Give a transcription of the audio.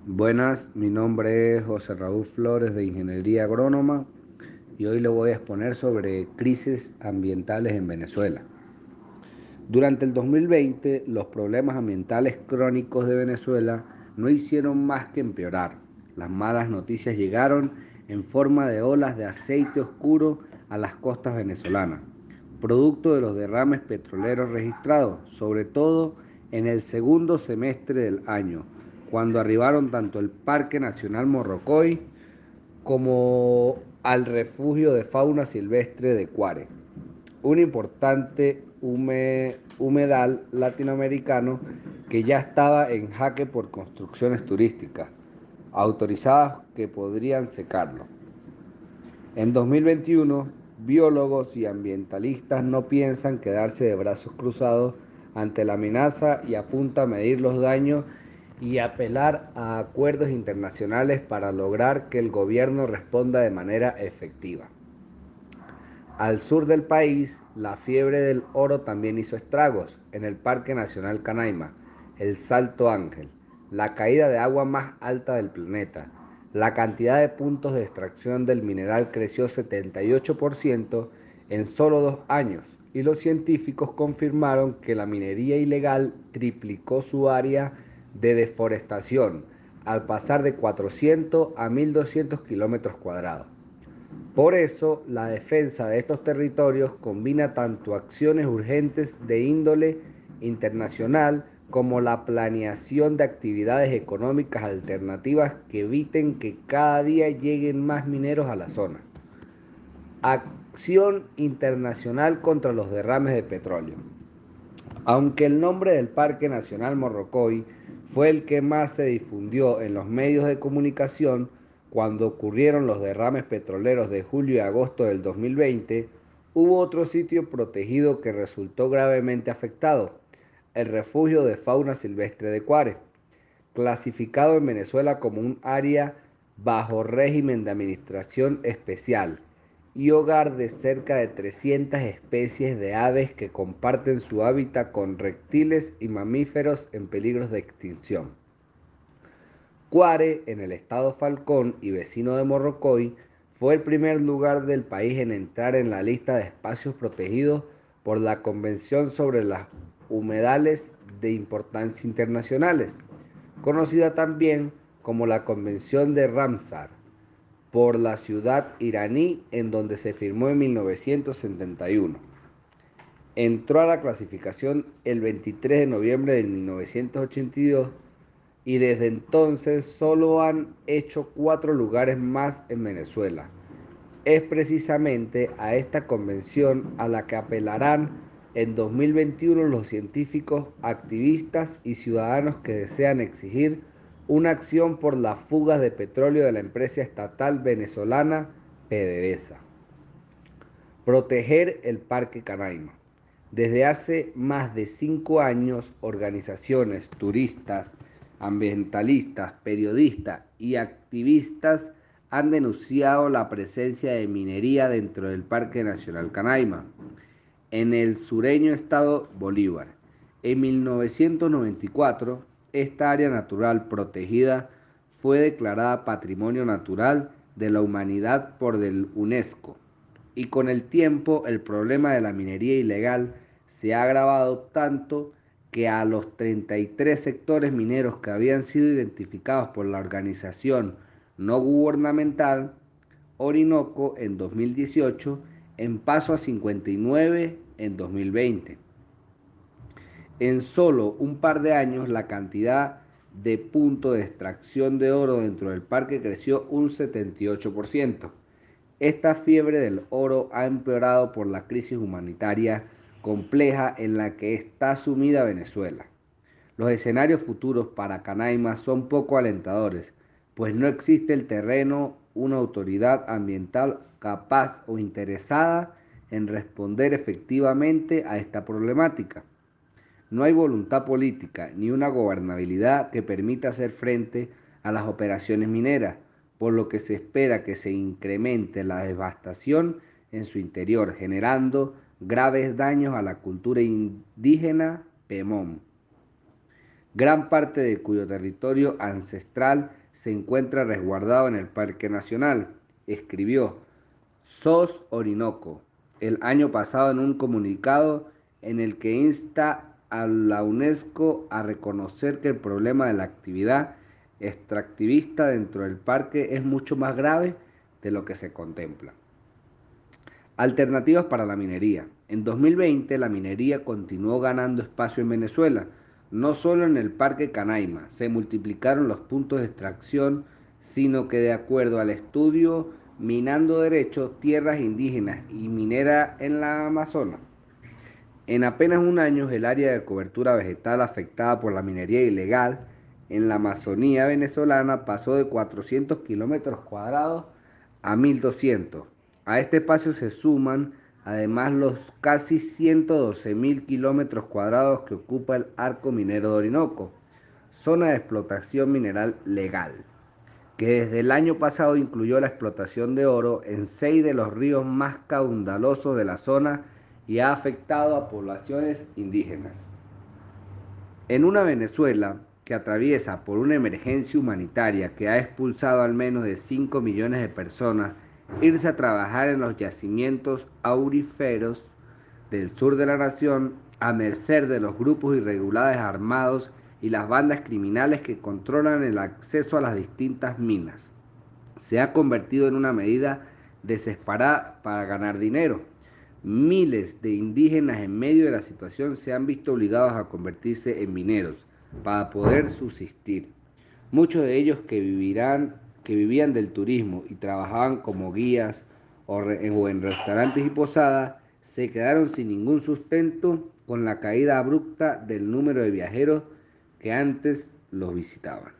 Buenas, mi nombre es José Raúl Flores de Ingeniería Agrónoma y hoy le voy a exponer sobre crisis ambientales en Venezuela. Durante el 2020, los problemas ambientales crónicos de Venezuela no hicieron más que empeorar. Las malas noticias llegaron en forma de olas de aceite oscuro a las costas venezolanas, producto de los derrames petroleros registrados, sobre todo en el segundo semestre del año, cuando arribaron tanto el Parque Nacional Morrocoy como al refugio de fauna silvestre de Cuare, un importante humedal latinoamericano que ya estaba en jaque por construcciones turísticas autorizadas que podrían secarlo. En 2021, biólogos y ambientalistas no piensan quedarse de brazos cruzados ante la amenaza y apunta a medir los daños y apelar a acuerdos internacionales para lograr que el gobierno responda de manera efectiva. Al sur del país, la fiebre del oro también hizo estragos en el Parque Nacional Canaima, el Salto Ángel, la caída de agua más alta del planeta. La cantidad de puntos de extracción del mineral creció 78% en solo 2 años y los científicos confirmaron que la minería ilegal triplicó su área de deforestación al pasar de 400 a 1.200 kilómetros cuadrados. Por eso, la defensa de estos territorios combina tanto acciones urgentes de índole internacional como la planeación de actividades económicas alternativas que eviten que cada día lleguen más mineros a la zona. Acción internacional contra los derrames de petróleo. Aunque el nombre del Parque Nacional Morrocoy fue el que más se difundió en los medios de comunicación cuando ocurrieron los derrames petroleros de julio y agosto del 2020, hubo otro sitio protegido que resultó gravemente afectado, el refugio de fauna silvestre de Cuare, clasificado en Venezuela como un área bajo régimen de administración especial y hogar de cerca de 300 especies de aves que comparten su hábitat con reptiles y mamíferos en peligro de extinción. Cuare, en el estado Falcón y vecino de Morrocoy, fue el primer lugar del país en entrar en la lista de espacios protegidos por la Convención sobre las Humedales de Importancia Internacionales, conocida también como la Convención de Ramsar, por la ciudad iraní en donde se firmó en 1971. Entró a la clasificación el 23 de noviembre de 1982 y desde entonces solo han hecho 4 lugares más en Venezuela. Es precisamente a esta convención a la que apelarán en 2021 los científicos, activistas y ciudadanos que desean exigir una acción por las fugas de petróleo de la empresa estatal venezolana PDVSA. Proteger el Parque Canaima. Desde hace más de 5 años, organizaciones, turistas, ambientalistas, periodistas y activistas han denunciado la presencia de minería dentro del Parque Nacional Canaima, en el sureño estado Bolívar. En 1994, esta área natural protegida fue declarada Patrimonio Natural de la Humanidad por el UNESCO y con el tiempo el problema de la minería ilegal se ha agravado tanto que a los 33 sectores mineros que habían sido identificados por la organización no gubernamental Orinoco en 2018, en paso a 59 en 2020. En solo un par de años, la cantidad de puntos de extracción de oro dentro del parque creció un 78%. Esta fiebre del oro ha empeorado por la crisis humanitaria compleja en la que está sumida Venezuela. Los escenarios futuros para Canaima son poco alentadores, pues no existe el terreno, una autoridad ambiental capaz o interesada en responder efectivamente a esta problemática. No hay voluntad política ni una gobernabilidad que permita hacer frente a las operaciones mineras, por lo que se espera que se incremente la devastación en su interior, generando graves daños a la cultura indígena Pemón. gran parte de cuyo territorio ancestral se encuentra resguardado en el Parque Nacional, escribió SOS Orinoco el año pasado en un comunicado en el que insta a la UNESCO a reconocer que el problema de la actividad extractivista dentro del parque es mucho más grave de lo que se contempla. Alternativas para la minería. En 2020 la minería continuó ganando espacio en Venezuela, no solo en el Parque Canaima, se multiplicaron los puntos de extracción, sino que de acuerdo al estudio Minando Derecho, Tierras Indígenas y Minera en la Amazonas, en apenas un año el área de cobertura vegetal afectada por la minería ilegal en la Amazonía venezolana pasó de 400 kilómetros cuadrados a 1.200. A este espacio se suman además los casi 112.000 kilómetros cuadrados que ocupa el arco minero de Orinoco, zona de explotación mineral legal, que desde el año pasado incluyó la explotación de oro en 6 de los ríos más caudalosos de la zona y ha afectado a poblaciones indígenas. En una Venezuela que atraviesa por una emergencia humanitaria que ha expulsado al menos de 5 millones de personas, irse a trabajar en los yacimientos auríferos del sur de la nación a merced de los grupos irregulares armados y las bandas criminales que controlan el acceso a las distintas minas, se ha convertido en una medida desesperada para ganar dinero. Miles de indígenas en medio de la situación se han visto obligados a convertirse en mineros para poder subsistir. Muchos de ellos que vivían del turismo y trabajaban como guías o en restaurantes y posadas, se quedaron sin ningún sustento con la caída abrupta del número de viajeros que antes los visitaban.